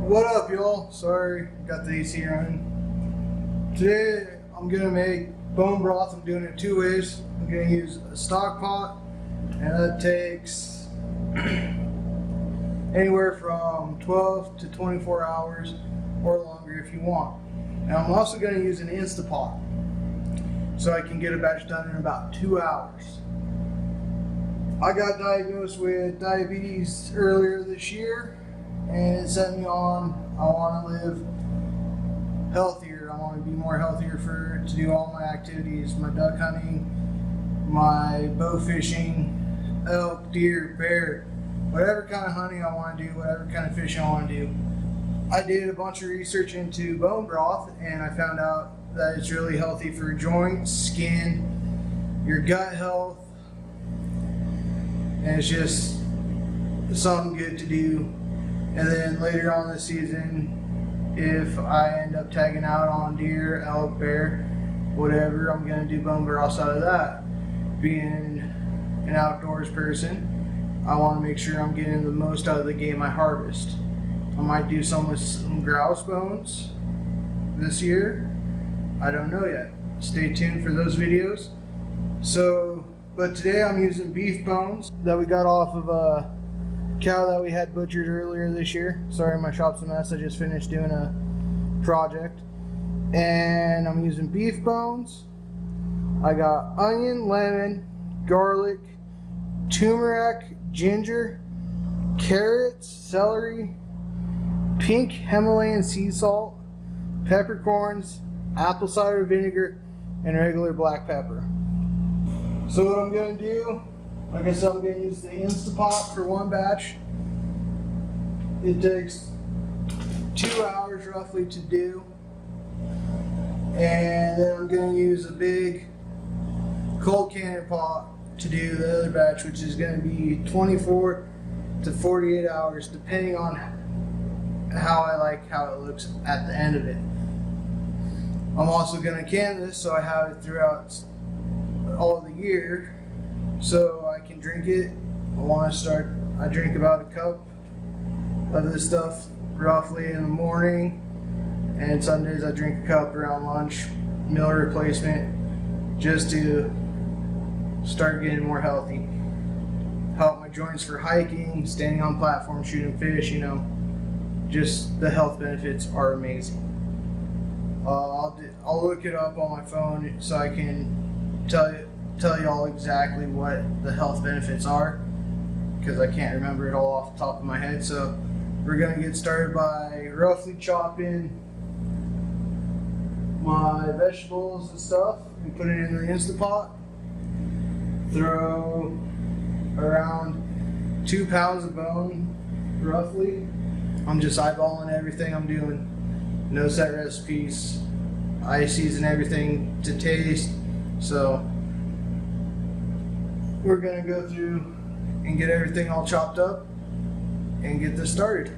What up, y'all? Sorry, got the AC running. Today I'm gonna make bone broth. I'm doing it two ways. I'm gonna use a stock pot, and that takes anywhere from 12 to 24 hours or longer if you want. And I'm also gonna use an Instapot, so I can get a batch done in about 2 hours. I got diagnosed with diabetes earlier this year, and it set me on. I want to live healthier. I want to be more healthier to do all my activities, my duck hunting, my bow fishing, elk, deer, bear, whatever kind of hunting I want to do, whatever kind of fishing I want to do. I did a bunch of research into bone broth, and I found out that it's really healthy for joints, skin, your gut health, and it's just something good to do. And then later on this season, if I end up tagging out on deer, elk, bear, whatever, I'm gonna do bone broth out of that. Being an outdoors person, I want to make sure I'm getting the most out of the game I harvest. I might do some with some grouse bones this year. I don't know yet. Stay tuned for those videos. But today I'm using beef bones that we got off of a cow that we had butchered earlier this year. Sorry, my shop's a mess. I just finished doing a project. And I'm using beef bones. I got onion, lemon, garlic, turmeric, ginger, carrots, celery, pink Himalayan sea salt, peppercorns, apple cider vinegar, and regular black pepper. So what I'm going to do, like I said, I'm going to use the Instapot for one batch. It takes 2 hours roughly to do. And then I'm going to use a big cold cannon pot to do the other batch, which is going to be 24 to 48 hours, depending on how I like how it looks at the end of it. I'm also going to can this so I have it throughout all the year so I can drink it. I drink about a cup of this stuff roughly in the morning, and Sundays I drink a cup around lunch, meal replacement, just to start getting more healthy. Help my joints for hiking, standing on platforms, shooting fish, just the health benefits are amazing. I'll look it up on my phone so I can tell you all exactly what the health benefits are, because I can't remember it all off the top of my head. So we're gonna get started by roughly chopping my vegetables and stuff and put it in the Instapot. Throw around 2 pounds of bone roughly. I'm just eyeballing everything I'm doing. No set recipes. I season everything to taste. So we're gonna go through and get everything all chopped up and get this started.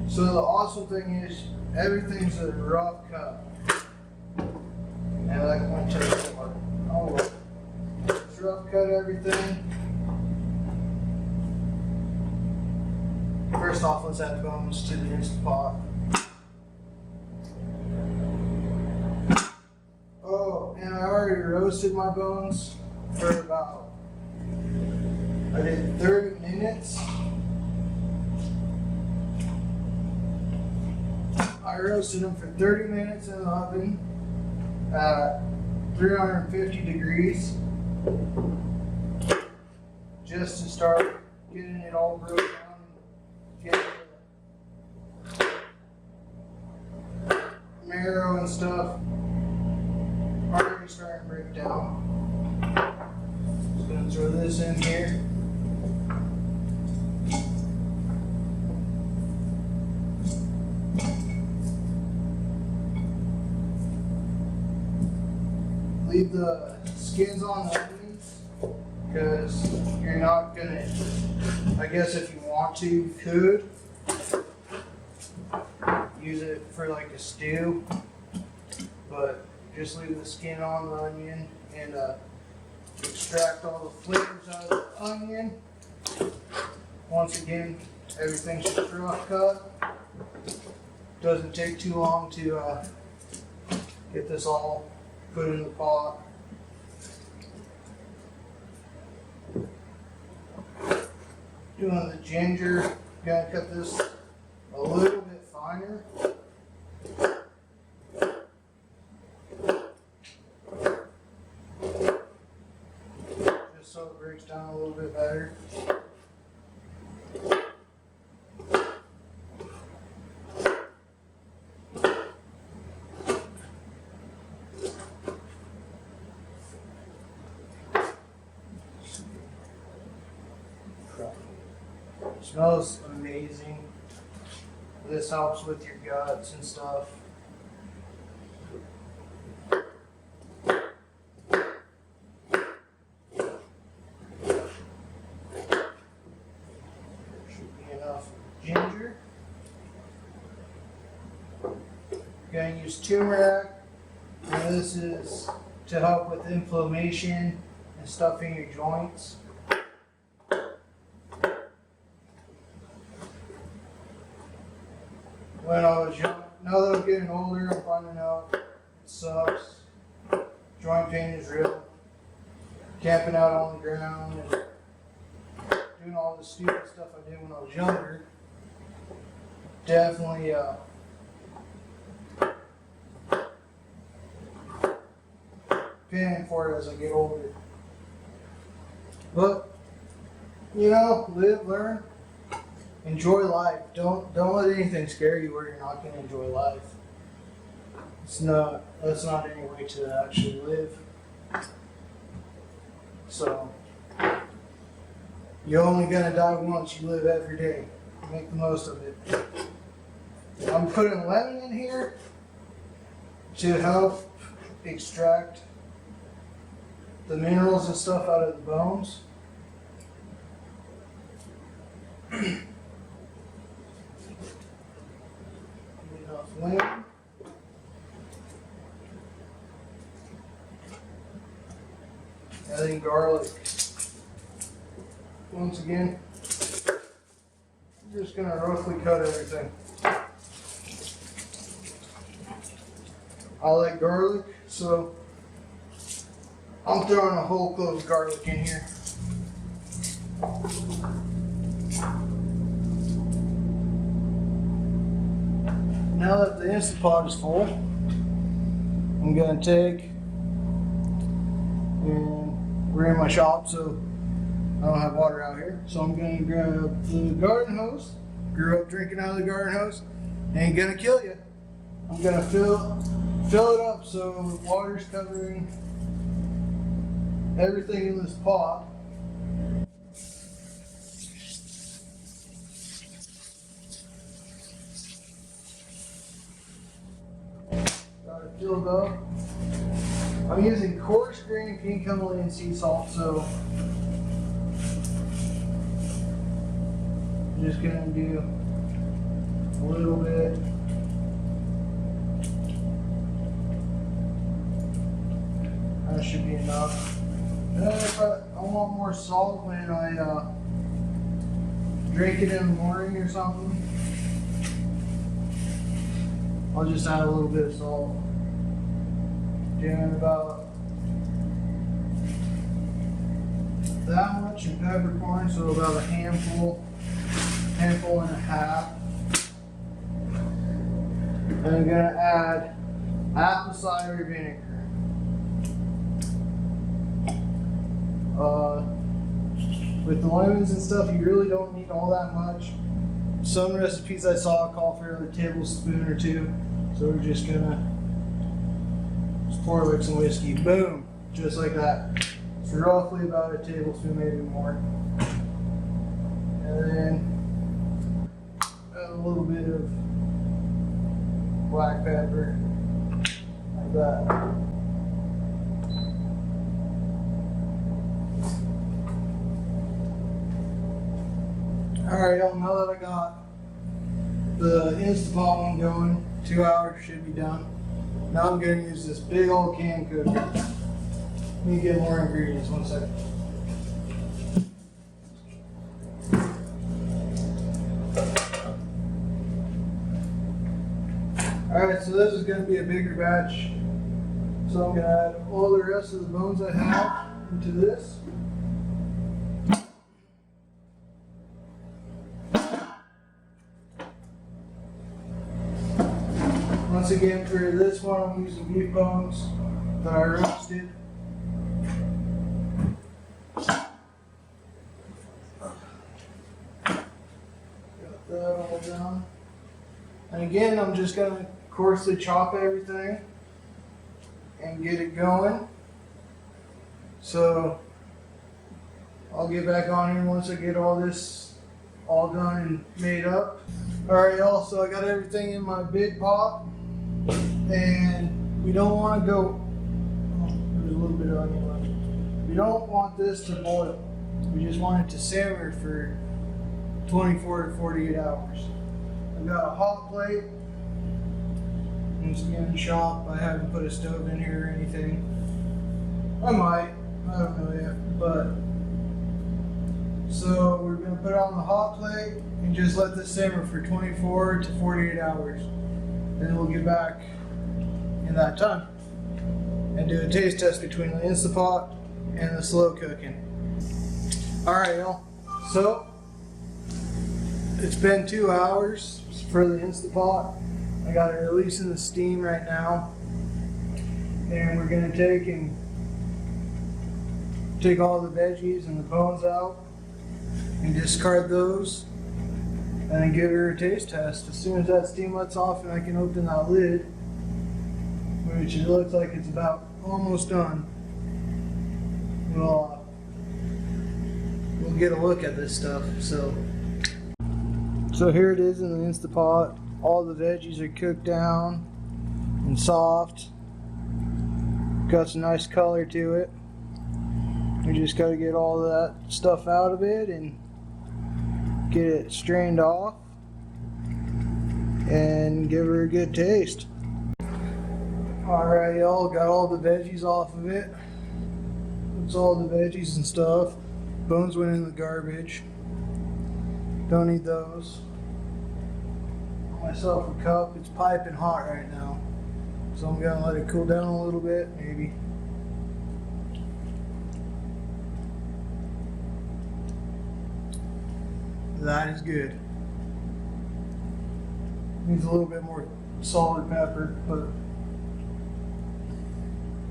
So the awesome thing is everything's a rough cut. And like I want to tell you more. Oh, let's rough cut everything. First off, let's add the bones to the Instapot. Oh, and I already roasted my bones for I did 30 minutes. I roasted them for 30 minutes in the oven at 350 degrees, just to start getting it all broken down and get the marrow and stuff already starting to break down. Just gonna throw this in here. Leave the skins on the onions, because you're not gonna, I guess if you want to, you could use it for like a stew, but just leave the skin on the onion and extract all the flavors out of the onion. Once again, Everything should front cut. Doesn't take too long to get this all put in the pot. Doing the ginger, gonna cut this a little bit finer. Just so it breaks down a little bit better. Smells amazing. This helps with your guts and stuff. Should be enough ginger. Gonna use turmeric, and this is to help with inflammation and stuff in your joints. When I was young, now that I'm getting older, I'm finding out it sucks. Joint pain is real. Camping out on the ground and doing all the stupid stuff I did when I was younger. Definitely paying for it as I get older. But, you know, live, learn. Enjoy life. Don't let anything scare you where you're not going to enjoy life. That's not any way to actually live. So, you're only going to die once. You live every day. Make the most of it. I'm putting lemon in here to help extract the minerals and stuff out of the bones. Lemon. Adding garlic. Once again, I'm just going to roughly cut everything. I like garlic, so I'm throwing a whole clove of garlic in here. Now that the Instant Pot is full, I'm going to take, and we're in my shop, so I don't have water out here. So I'm going to grab the garden hose. Grew up drinking out of the garden hose. Ain't going to kill you. I'm going to fill it up so the water's covering everything in this pot. Filled up. I'm using coarse grain pink Himalayan sea salt, so I'm just gonna do a little bit. That should be enough. And then if I want more salt when I drink it in the morning or something, I'll just add a little bit of salt. Doing about that much in peppercorn, so about a handful and a half. And I'm gonna add apple cider vinegar. With the lemons and stuff, you really don't need all that much. Some recipes I saw call for a tablespoon or two, so we're just gonna pour like some whiskey. Boom, just like that. So roughly about a tablespoon, maybe more. And then add a little bit of black pepper, like that. Alright, y'all, now that I got the Instant Pot one going, 2 hours should be done. Now I'm going to use this big old can cooker. Let me get more ingredients, 1 second. Alright, so this is going to be a bigger batch. So I'm going to add all the rest of the bones I have into this. Once again, for this one, I'm using beef bones that I roasted. Got that all done. And again, I'm just going to coarsely chop everything and get it going. So I'll get back on here once I get all this all done and made up. Alright y'all, so I got everything in my big pot, and we don't want to go, there's a little bit of onion left. We don't want this to boil. We just want it to simmer for 24 to 48 hours. I've got a hot plate. Once again, in the shop, I haven't put a stove in here or anything. I might, I don't know yet, but so we're going to put it on the hot plate and just let this simmer for 24 to 48 hours. Then we'll get back in that time and do a taste test between the Instapot and the slow cooking. Alright y'all, so it's been 2 hours for the Instapot. I got it releasing the steam right now, and we're going to take all the veggies and the bones out and discard those, and then give her a taste test. As soon as that steam lets off and I can open that lid, which it looks like it's about almost done, we'll get a look at this stuff. So here it is in the Instapot. All the veggies are cooked down and soft. Got some nice color to it. We just got to get all that stuff out of it and get it strained off and give her a good taste. Alright y'all, got all the veggies off of it. That's all the veggies and stuff. Bones went in the garbage. Don't need those. Myself a cup. It's piping hot right now, so I'm gonna let it cool down a little bit, maybe. That is good. Needs a little bit more salt and pepper, but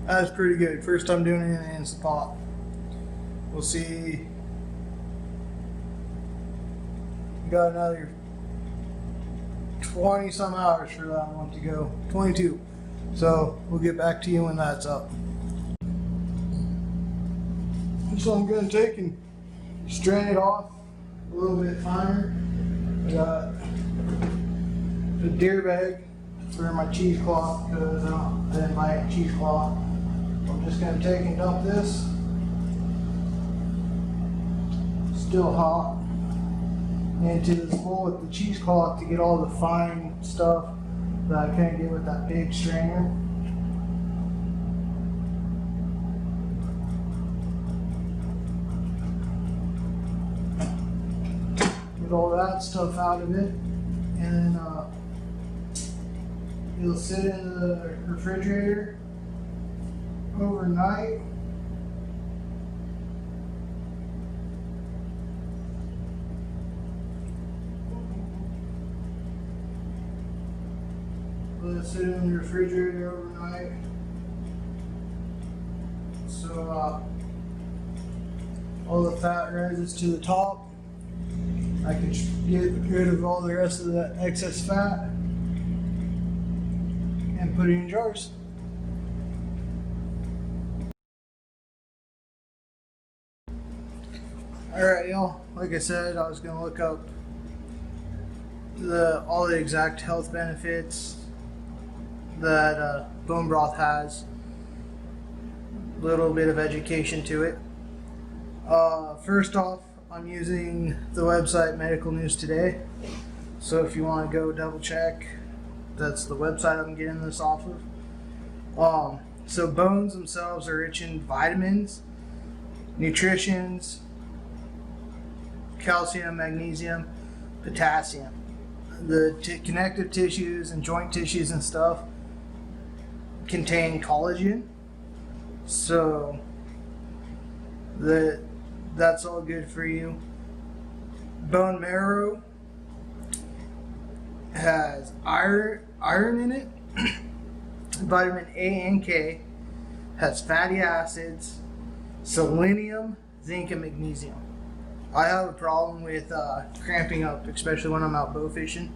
that's pretty good. First time doing it in an Instapot. We'll see. Got another 20 some hours for that one to go. 22. So we'll get back to you when that's up. So I'm going to take and strain it off a little bit finer. I got a deer bag for my cheesecloth because I didn't buy any cheesecloth. I'm just going to take and dump this. Still hot. Into this bowl with the cheesecloth to get all the fine stuff that I couldn't get with that big strainer. Get all that stuff out of it, and then it'll sit in the refrigerator overnight. Let it sit in the refrigerator overnight. So all the fat rises to the top. I can get rid of all the rest of that excess fat and put it in jars. Alright y'all, like I said, I was going to look up all the exact health benefits that bone broth has. A little bit of education to it. First off, I'm using the website Medical News Today, so if you want to go double check, that's the website I'm getting this off of. So bones themselves are rich in vitamins, nutrients, calcium, magnesium, potassium. the connective tissues and joint tissues and stuff contain collagen, so that's all good for you. Bone marrow has iron in it, vitamin A and K, has fatty acids, selenium, zinc, and magnesium. I have a problem with cramping up, especially when I'm out bow fishing.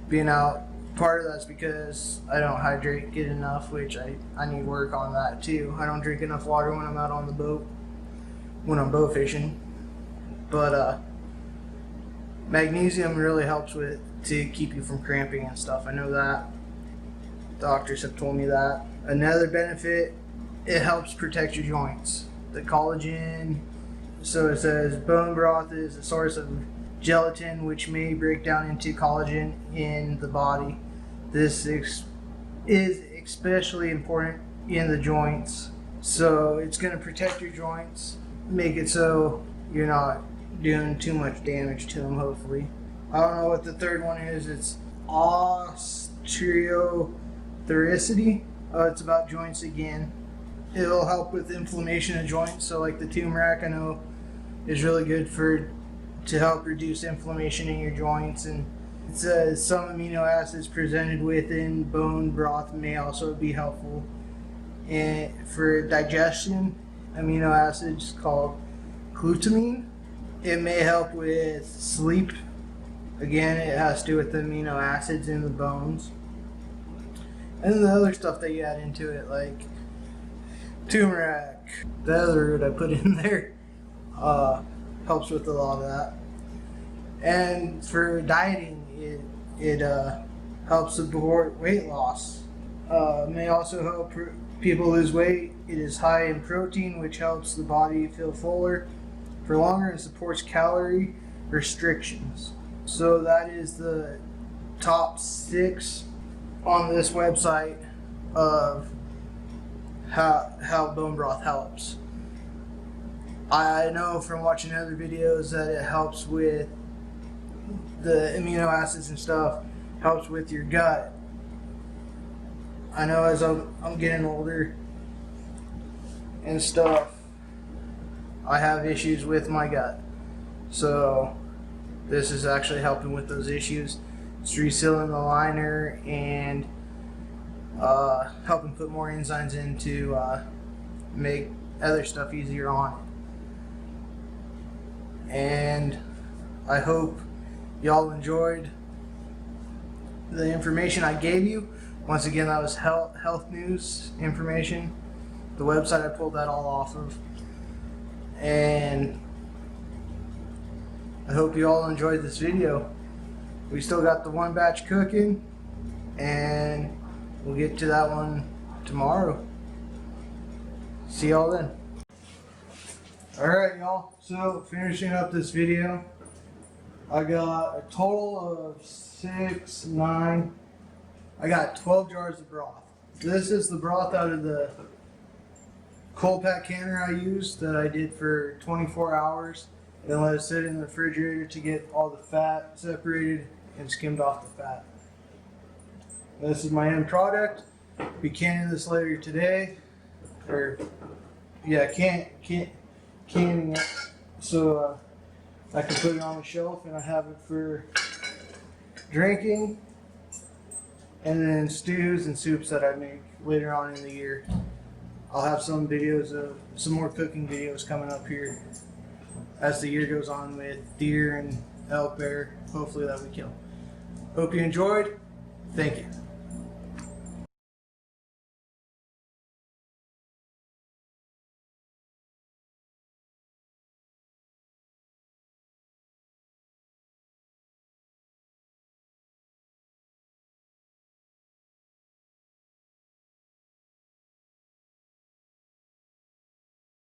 Being out, part of that's because I don't hydrate good enough, which I need work on that too. I don't drink enough water when I'm out on the boat, when I'm bow fishing. But magnesium really helps to keep you from cramping and stuff. I know that. Doctors have told me that. Another benefit, it helps protect your joints. The collagen, so it says bone broth is a source of gelatin which may break down into collagen in the body. This is especially important in the joints. So it's going to protect your joints, make it so you're not doing too much damage to them, hopefully. I don't know what the third one is. It's osteoarthritis. It's about joints again. It'll help with inflammation of joints. So like the turmeric, I know, is really good to help reduce inflammation in your joints. And it says some amino acids presented within bone broth may also be helpful. And for digestion, amino acids called glutamine. It may help with sleep. Again, it has to do with the amino acids in the bones. And then the other stuff that you add into it, like turmeric, the other root I put in there, helps with a lot of that. And for dieting, it helps support weight loss. May also help people lose weight. It is high in protein, which helps the body feel fuller for longer and supports calorie restrictions. So that is the top 6 on this website of how bone broth helps. I know from watching other videos that it helps with the amino acids and stuff, helps with your gut. I know as I'm getting older and stuff, I have issues with my gut. So this is actually helping with those issues. It's resealing the liner and helping put more enzymes in to make other stuff easier on it. And I hope y'all enjoyed the information I gave you. Once again, that was health news information. The website, I pulled that all off of. And I hope you all enjoyed this video. We still got the one batch cooking, and we'll get to that one tomorrow. See y'all then. Alright y'all, so finishing up this video, I got a total of 6, 9, I got 12 jars of broth. This is the broth out of the cold pack canner I used that I did for 24 hours. And then let it sit in the refrigerator to get all the fat separated and skimmed off the fat. This is my end product. Be canning this later today. Or, yeah, canning it. So I can put it on the shelf and I have it for drinking. And then stews and soups that I make later on in the year. I'll have some more cooking videos coming up here as the year goes on with deer and elk, bear, hopefully that we kill. Hope you enjoyed. Thank you.